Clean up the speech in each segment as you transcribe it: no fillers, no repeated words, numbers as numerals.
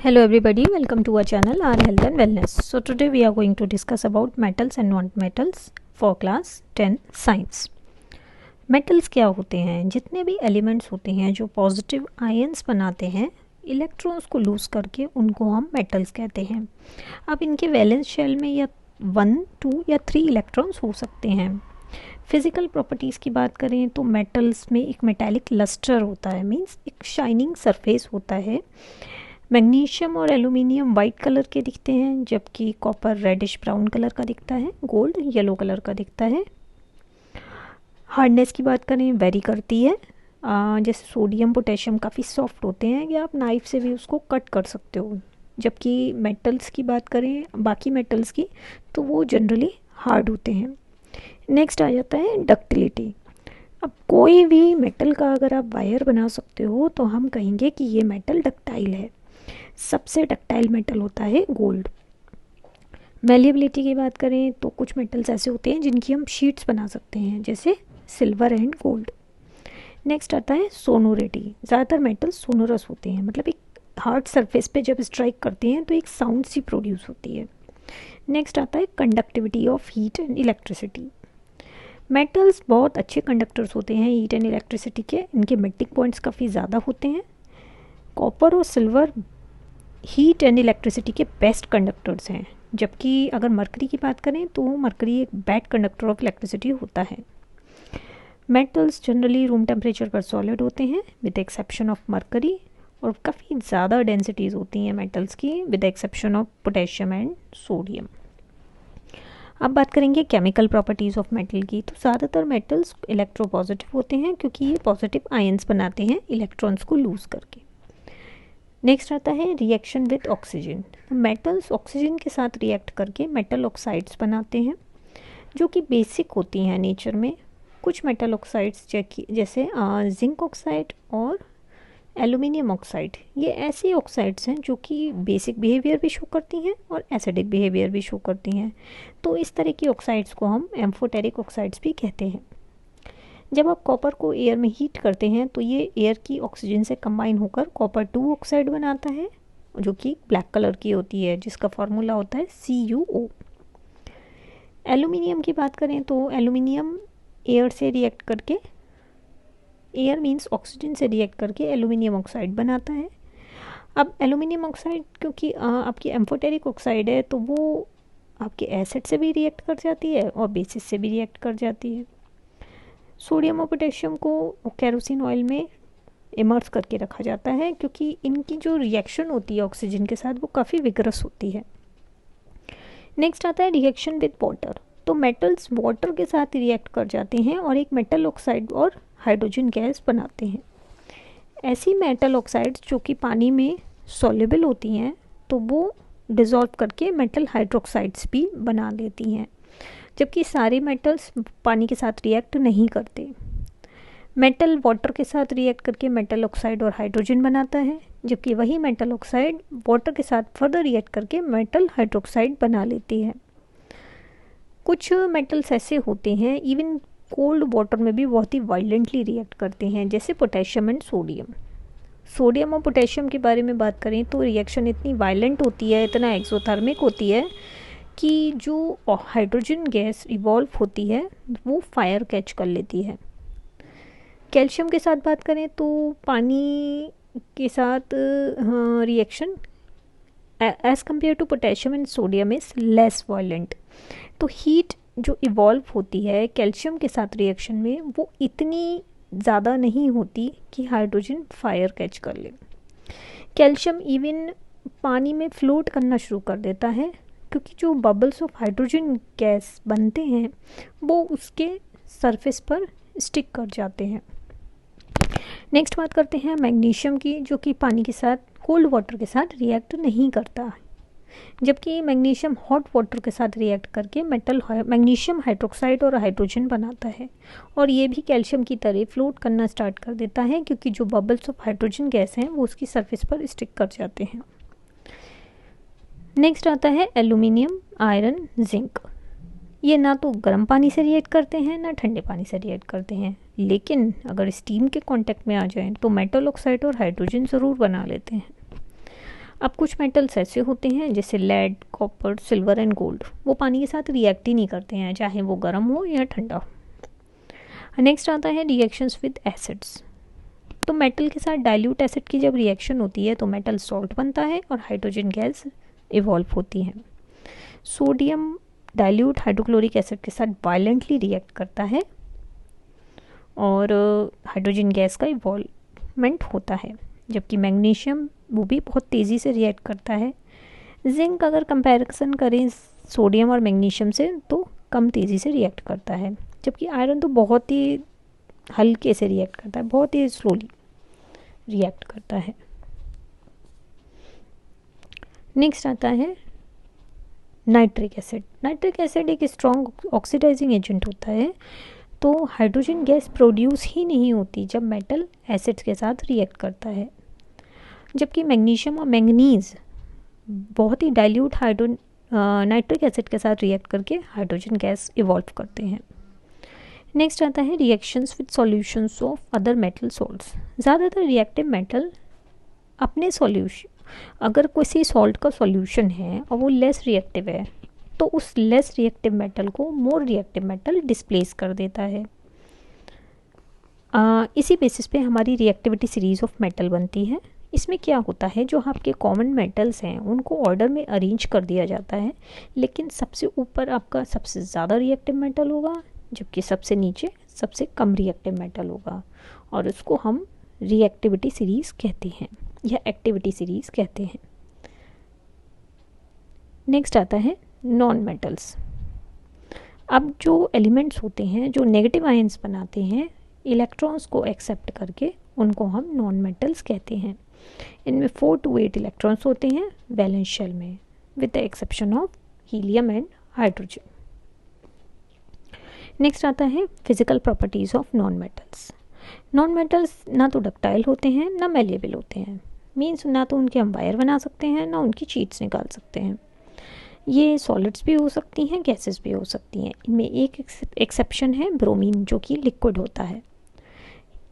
Hello everybody, welcome to our channel our health and wellness. So today we are going to discuss about metals and non-metals for class 10 science. Metals क्या होते हैं? जितने भी elements होते हैं जो positive ions बनाते हैं, इलेक्ट्रॉन्स को लूज करके उनको हम मेटल्स कहते हैं. अब इनके वैलेंस शेल में या 1, 2 या 3 इलेक्ट्रॉन्स हो सकते हैं. फिजिकल प्रॉपर्टीज़ की बात करें तो मेटल्स में एक मेटालिक लस्टर होता है, मींस एक शाइनिंग सरफेस होता है. मैग्नीशियम और एल्यूमिनियम वाइट कलर के दिखते हैं, जबकि कॉपर रेडिश ब्राउन कलर का दिखता है, गोल्ड येलो कलर का दिखता है. हार्डनेस की बात करें वेरी करती है. जैसे सोडियम पोटेशियम काफ़ी सॉफ्ट होते हैं या आप नाइफ से भी उसको कट कर सकते हो, जबकि मेटल्स की बात करें बाकी मेटल्स की तो वो जनरली हार्ड होते हैं. नेक्स्ट आ जाता है डक्टिलिटी. अब कोई भी मेटल का अगर आप वायर बना सकते हो तो हम कहेंगे कि ये मेटल डक्टाइल है. सबसे डक्टाइल मेटल होता है गोल्ड. मैलिएबिलिटी की बात करें तो कुछ मेटल्स ऐसे होते हैं जिनकी हम शीट्स बना सकते हैं, जैसे सिल्वर एंड गोल्ड. नेक्स्ट आता है सोनोरिटी. ज़्यादातर मेटल्स सोनोरस होते हैं, मतलब एक हार्ड सरफेस पे जब स्ट्राइक करते हैं तो एक साउंड सी प्रोड्यूस होती है. नेक्स्ट आता है conductivity of heat and electricity. Metals बहुत अच्छे कंडक्टर्स होते हैं हीट एंड इलेक्ट्रिसिटी के. इनके मेल्टिंग पॉइंट्स काफ़ी ज़्यादा होते हैं. कॉपर और सिल्वर हीट एंड इलेक्ट्रिसिटी के बेस्ट कंडक्टर्स हैं, जबकि अगर मरकरी की बात करें तो मरकरी एक बैड कंडक्टर ऑफ इलेक्ट्रिसिटी होता है. मेटल्स जनरली रूम टेम्परेचर पर सॉलिड होते हैं विद एक्सेप्शन ऑफ मरकरी, और काफ़ी ज़्यादा डेंसिटीज़ होती हैं मेटल्स की with exception of potassium and sodium. अब बात करेंगे केमिकल प्रॉपर्टीज़ ऑफ मेटल की. तो ज़्यादातर मेटल्स इलेक्ट्रोपॉजिटिव होते हैं क्योंकि ये पॉजिटिव आयंस बनाते हैं इलेक्ट्रॉन्स को लूज़ करके. नेक्स्ट आता है reaction with oxygen. Metals oxygen के साथ रिएक्ट करके मेटल ऑक्साइड्स बनाते हैं, जो कि बेसिक होती हैं नेचर में. कुछ मेटल ऑक्साइड्स जैसे जिंक ऑक्साइड और एल्यूमिनियम ऑक्साइड, ये ऐसी ऑक्साइड्स हैं जो कि बेसिक बिहेवियर भी शो करती हैं और एसिडिक बिहेवियर भी शो करती हैं. तो इस तरह की ऑक्साइड्स को हम एम्फोटेरिक ऑक्साइड्स भी कहते हैं. जब आप कॉपर को एयर में हीट करते हैं तो ये एयर की ऑक्सीजन से कंबाइन होकर कॉपर 2 ऑक्साइड बनाता है, जो कि ब्लैक कलर की होती है, जिसका फार्मूला होता है CuO. एल्यूमिनियम की बात करें तो एल्यूमिनियम एयर से रिएक्ट करके, एयर मींस ऑक्सीजन से रिएक्ट करके एल्यूमिनियम ऑक्साइड बनाता है. अब एल्यूमिनियम ऑक्साइड क्योंकि आपकी एम्फोटेरिक ऑक्साइड है तो वो आपके एसिड से भी रिएक्ट कर जाती है और बेसिस से भी रिएक्ट कर जाती है. सोडियम और पोटेशियम को केरोसिन ऑयल में इमर्स करके रखा जाता है क्योंकि इनकी जो रिएक्शन होती है ऑक्सीजन के साथ वो काफ़ी विगरस होती है. नेक्स्ट आता है रिएक्शन विद वाटर. तो मेटल्स वाटर के साथ रिएक्ट कर जाते हैं और एक मेटल ऑक्साइड और हाइड्रोजन गैस बनाते हैं. ऐसी मेटल ऑक्साइड्स जो कि पानी में सॉल्युबल होती हैं तो वो डिज़ोल्व करके मेटल हाइड्रोक्साइड्स भी बना देती हैं, जबकि सारे मेटल्स पानी के साथ रिएक्ट नहीं करते. मेटल वाटर के साथ रिएक्ट करके मेटल ऑक्साइड और हाइड्रोजन बनाता है, जबकि वही मेटल ऑक्साइड वाटर के साथ फर्दर रिएक्ट करके मेटल हाइड्रोक्साइड बना लेती है. कुछ मेटल्स ऐसे होते हैं इवन कोल्ड वाटर में भी बहुत ही वायलेंटली रिएक्ट करते हैं, जैसे पोटेशियम एंड सोडियम. सोडियम और पोटेशियम के बारे में बात करें तो रिएक्शन इतनी वायलेंट होती है, इतना एक्सोथर्मिक होती है कि जो हाइड्रोजन गैस इवॉल्व होती है वो फायर कैच कर लेती है. कैल्शियम के साथ बात करें तो पानी के साथ reaction as compare to potassium and sodium is less violent. तो हीट जो इवॉल्व होती है कैल्शियम के साथ रिएक्शन में वो इतनी ज़्यादा नहीं होती कि हाइड्रोजन फायर कैच कर ले. कैल्शियम इवन पानी में फ्लोट करना शुरू कर देता है क्योंकि जो बबल्स ऑफ हाइड्रोजन गैस बनते हैं वो उसके सरफेस पर स्टिक कर जाते हैं. नेक्स्ट बात करते हैं मैग्नीशियम की, जो कि पानी के साथ कोल्ड वाटर के साथ रिएक्ट नहीं करता, जबकि मैग्नीशियम हॉट वाटर के साथ रिएक्ट करके मेटल मैग्नीशियम हाइड्रोक्साइड और हाइड्रोजन बनाता है, और ये भी कैल्शियम की तरह फ्लोट करना स्टार्ट कर देता है क्योंकि जो बबल्स ऑफ हाइड्रोजन गैस हैं वो उसकी सरफेस पर स्टिक कर जाते हैं. नेक्स्ट आता है एल्यूमिनियम, आयरन, जिंक. ये ना तो गर्म पानी से रिएक्ट करते हैं ना ठंडे पानी से रिएक्ट करते हैं, लेकिन अगर स्टीम के कांटेक्ट में आ जाएं तो मेटल ऑक्साइड और हाइड्रोजन ज़रूर बना लेते हैं. अब कुछ मेटल्स ऐसे होते हैं जैसे lead, copper, silver and gold, वो पानी के साथ रिएक्ट ही नहीं करते हैं, चाहे वो गर्म हो या ठंडा हो। नेक्स्ट आता है रिएक्शंस विद एसिड्स। तो मेटल के साथ डाइल्यूट एसिड की जब रिएक्शन होती है तो मेटल सॉल्ट बनता है और हाइड्रोजन गैस इवॉल्व होती है। सोडियम डाइल्यूट हाइड्रोक्लोरिक एसिड के साथ वायलेंटली रिएक्ट करता है और हाइड्रोजन गैस का इवॉल्वमेंट होता है, जबकि मैग्नीशियम वो भी बहुत तेज़ी से रिएक्ट करता है। जिंक अगर कंपैरिजन करें सोडियम और मैग्नीशियम से तो कम तेज़ी से रिएक्ट करता है, जबकि आयरन तो बहुत ही हल्के से रिएक्ट करता है, बहुत ही स्लोली रिएक्ट करता है। नेक्स्ट आता है नाइट्रिक एसिड। नाइट्रिक एसिड एक स्ट्रॉन्ग ऑक्सीडाइजिंग एजेंट होता है, तो हाइड्रोजन गैस प्रोड्यूस ही नहीं होती जब मेटल एसिड्स के साथ रिएक्ट करता है, जबकि मैग्नीशियम और मैंगनीज बहुत ही डाइल्यूट नाइट्रिक एसिड के साथ रिएक्ट करके हाइड्रोजन गैस इवॉल्व करते हैं। नेक्स्ट आता है reactions with solutions of other metal salts. ज़्यादातर रिएक्टिव मेटल अपने सॉल्यूशन, अगर किसी सॉल्ट का सॉल्यूशन है और वो लेस रिएक्टिव है तो उस लेस रिएक्टिव मेटल को मोर रिएक्टिव मेटल डिस्प्लेस कर देता है। इसी बेसिस पे हमारी रिएक्टिविटी सीरीज ऑफ मेटल बनती है। इसमें क्या होता है, जो आपके कॉमन मेटल्स हैं उनको ऑर्डर में अरेंज कर दिया जाता है, लेकिन सबसे ऊपर आपका सबसे ज़्यादा रिएक्टिव मेटल होगा, जबकि सबसे नीचे सबसे कम रिएक्टिव मेटल होगा, और उसको हम रिएक्टिविटी सीरीज़ कहते हैं या एक्टिविटी सीरीज़ कहते हैं। नेक्स्ट आता है नॉन मेटल्स। अब जो एलिमेंट्स होते हैं जो नेगेटिव आयंस बनाते हैं इलेक्ट्रॉन्स को एक्सेप्ट करके, उनको हम नॉन मेटल्स कहते हैं। इनमें 4 to 8 इलेक्ट्रॉन्स होते हैं वैलेंस शेल में, with the exception of helium and hydrogen. Next आता है physical properties of non metals. Non metals ना तो डक्टाइल होते हैं ना मेलिएबल होते हैं, मीन्स ना तो उनके हम वायर बना सकते हैं ना उनकी चीट्स निकाल सकते हैं। ये सॉलिड्स भी हो सकती हैं, गैसेस भी हो सकती हैं। इनमें एक एक्सेप्शन है ब्रोमीन, जो कि लिक्विड होता है।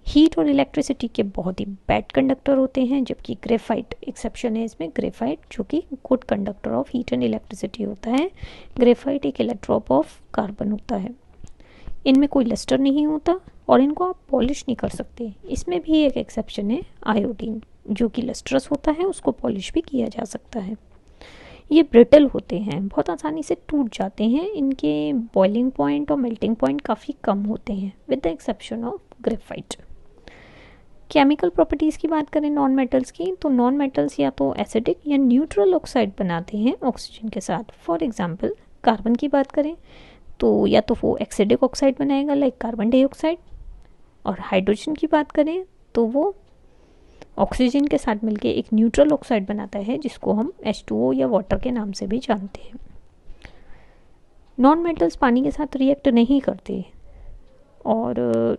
हीट और इलेक्ट्रिसिटी के बहुत ही बैड कंडक्टर होते हैं, जबकि ग्रेफाइट एक्सेप्शन है इसमें, ग्रेफाइट जो कि good conductor of heat and electricity होता है। ग्रेफाइट एक इलेक्ट्रोप ऑफ कार्बन होता है। इनमें कोई लस्टर नहीं होता और इनको आप पॉलिश नहीं कर सकते। इसमें भी एक एक्सेप्शन है आयोडीन, जो कि लस्ट्रस होता है, उसको पॉलिश भी किया जा सकता है। ये ब्रिटल होते हैं, बहुत आसानी से टूट जाते हैं, इनके बॉइलिंग पॉइंट और मेल्टिंग पॉइंट काफ़ी कम होते हैं, with the exception of graphite. Chemical properties की बात करें नॉन मेटल्स की, तो नॉन मेटल्स या तो एसिडिक या न्यूट्रल ऑक्साइड बनाते हैं ऑक्सीजन के साथ। फॉर एग्जांपल कार्बन की बात करें तो या तो वो एसिडिक ऑक्साइड बनाएगा लाइक कार्बन डाइऑक्साइड, और हाइड्रोजन की बात करें तो वो ऑक्सीजन के साथ मिलके एक न्यूट्रल ऑक्साइड बनाता है, जिसको हम H2O या वाटर के नाम से भी जानते हैं। नॉन मेटल्स पानी के साथ रिएक्ट नहीं करते और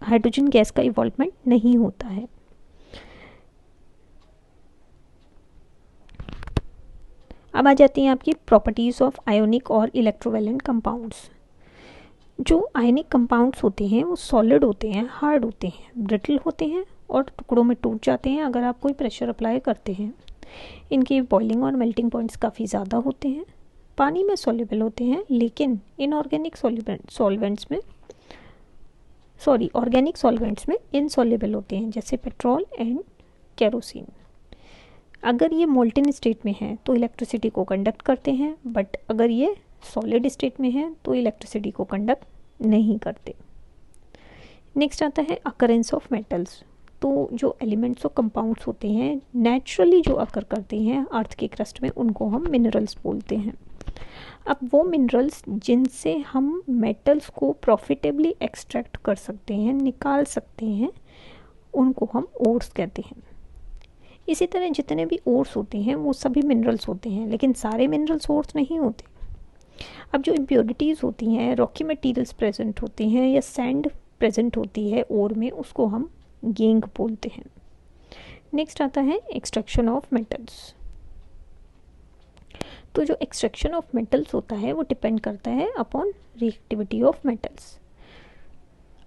हाइड्रोजन गैस का इवॉल्वमेंट नहीं होता है। अब आ जाती हैं आपकी प्रॉपर्टीज़ ऑफ आयोनिक और इलेक्ट्रोवैलेंट कंपाउंड्स। जो आयनिक कंपाउंड्स होते हैं वो सॉलिड होते हैं, हार्ड होते हैं, ब्रिटल होते हैं और टुकड़ों में टूट जाते हैं अगर आप कोई प्रेशर अप्लाई करते हैं। इनके बॉइलिंग और मेल्टिंग पॉइंट्स काफ़ी ज़्यादा होते हैं, पानी में सॉल्युबल होते हैं, लेकिन इनऑर्गेनिक ऑर्गेनिक सॉल्वेंट्स में इनसॉल्युबल होते हैं, जैसे पेट्रोल एंड केरोसिन। अगर ये मोल्टन स्टेट में है तो इलेक्ट्रिसिटी को कंडक्ट करते हैं, बट अगर ये सॉलिड स्टेट में है तो इलेक्ट्रिसिटी को कंडक्ट नहीं करते। नेक्स्ट आता है अकरेंस ऑफ मेटल्स। तो जो एलिमेंट्स और कंपाउंड्स होते हैं नेचुरली जो अकर करते हैं अर्थ के क्रस्ट में, उनको हम मिनरल्स बोलते हैं। अब वो मिनरल्स जिनसे हम मेटल्स को प्रॉफिटेबली एक्सट्रैक्ट कर सकते हैं, निकाल सकते हैं, उनको हम ओर्स कहते हैं। इसी तरह जितने भी ओर्स होते हैं वो सभी मिनरल्स होते हैं, लेकिन सारे मिनरल्स ओर्स नहीं होते। अब जो इम्प्योरिटीज़ होती हैं, रॉकी मटेरियल्स प्रेजेंट होते हैं या सैंड प्रेजेंट होती है ओर में, उसको हम गेंग बोलते हैं। नेक्स्ट आता है एक्सट्रैक्शन ऑफ मेटल्स। तो जो एक्सट्रैक्शन ऑफ मेटल्स होता है वो डिपेंड करता है अपॉन रिएक्टिविटी ऑफ मेटल्स।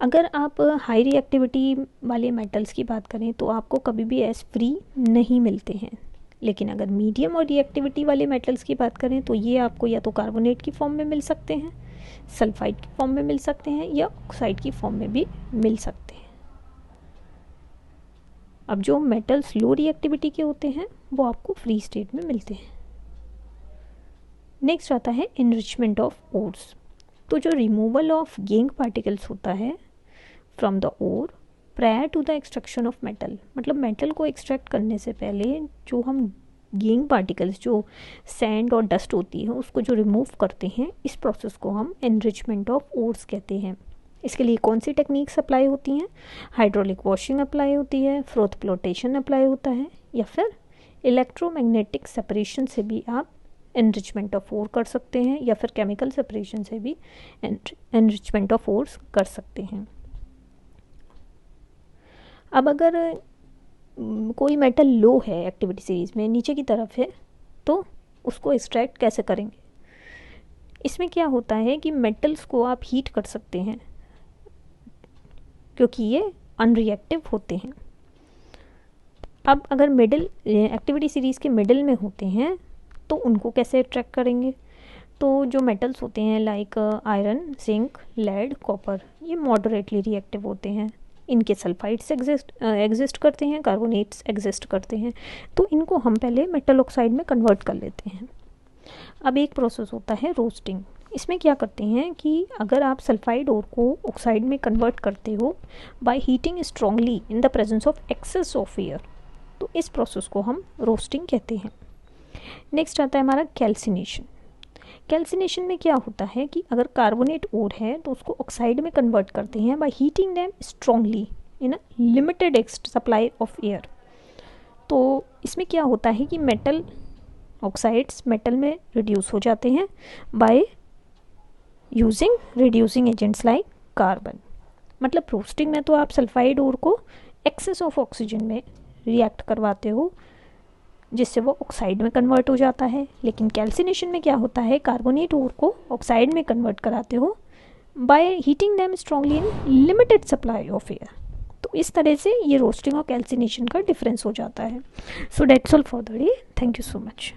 अगर आप हाई रिएक्टिविटी वाले मेटल्स की बात करें तो आपको कभी भी एस फ्री नहीं मिलते हैं, लेकिन अगर मीडियम और रिएक्टिविटी वाले मेटल्स की बात करें तो ये आपको या तो कार्बोनेट की फॉर्म में मिल सकते हैं, सल्फाइड की फॉर्म में मिल सकते हैं, या ऑक्साइड की फॉर्म में भी मिल सकते हैं। अब जो मेटल्स लो रिएक्टिविटी के होते हैं वो आपको फ्री स्टेट में मिलते हैं। नेक्स्ट आता है एनरिचमेंट ऑफ ओर्स। तो जो रिमूवल ऑफ गेंग पार्टिकल्स होता है from the ore prior to the extraction of metal, मतलब मेटल को एक्सट्रैक्ट करने से पहले जो हम गेंग पार्टिकल्स, जो सैंड और डस्ट होती है, उसको जो रिमूव करते हैं, इस प्रोसेस को हम एनरिचमेंट ऑफ ओर्स कहते हैं। इसके लिए कौन सी टेक्निक्स अप्लाई होती हैं? हाइड्रोलिक वॉशिंग अप्लाई होती है, फ्रोथ फ्लोटेशन अप्लाई होता है, या फिर इलेक्ट्रोमैग्नेटिक सेपरेशन से भी आप एनरिचमेंट ऑफ ओर कर सकते हैं, या फिर केमिकल सेपरेशन से भी एनरिचमेंट ऑफ ओर्स कर सकते हैं। अब अगर कोई मेटल लो है एक्टिविटी सीरीज में, नीचे की तरफ है, तो उसको एक्सट्रैक्ट कैसे करेंगे? इसमें क्या होता है कि मेटल्स को आप हीट कर सकते हैं क्योंकि ये अनरिएक्टिव होते हैं। अब अगर मिडिल एक्टिविटी सीरीज़ के मिडिल में होते हैं तो उनको कैसे एक्सट्रैक्ट करेंगे? तो जो मेटल्स होते हैं like iron, zinc, lead, copper, ये मॉडरेटली रिएक्टिव होते हैं। इनके सल्फाइड्स एग्जिस्ट करते हैं, कार्बोनेट्स एग्जिस्ट करते हैं, तो इनको हम पहले मेटल ऑक्साइड में कन्वर्ट कर लेते हैं। अब एक प्रोसेस होता है रोस्टिंग। इसमें क्या करते हैं कि अगर आप सल्फाइड ओर को ऑक्साइड में कन्वर्ट करते हो by heating strongly in the presence of excess of air, तो इस प्रोसेस को हम रोस्टिंग कहते हैं। नेक्स्ट आता है हमारा कैल्सिनेशन। कैल्सिनेशन में क्या होता है कि अगर कार्बोनेट ओर है तो उसको ऑक्साइड में कन्वर्ट करते हैं by heating them strongly in a limited supply of air. तो इसमें क्या होता है कि मेटल ऑक्साइड्स मेटल में रिड्यूस हो जाते हैं by using reducing agents like carbon. मतलब रोस्टिंग में तो आप सल्फाइड ओर को एक्सेस ऑफ ऑक्सीजन में रिएक्ट करवाते हो जिससे वो ऑक्साइड में कन्वर्ट हो जाता है, लेकिन कैल्सिनेशन में क्या होता है, कार्बोनेट ओर को ऑक्साइड में कन्वर्ट कराते हो by heating them strongly in limited supply of air. तो इस तरह से ये रोस्टिंग और कैल्सिनेशन का डिफरेंस हो जाता है। So that's all for the day. Thank you so much.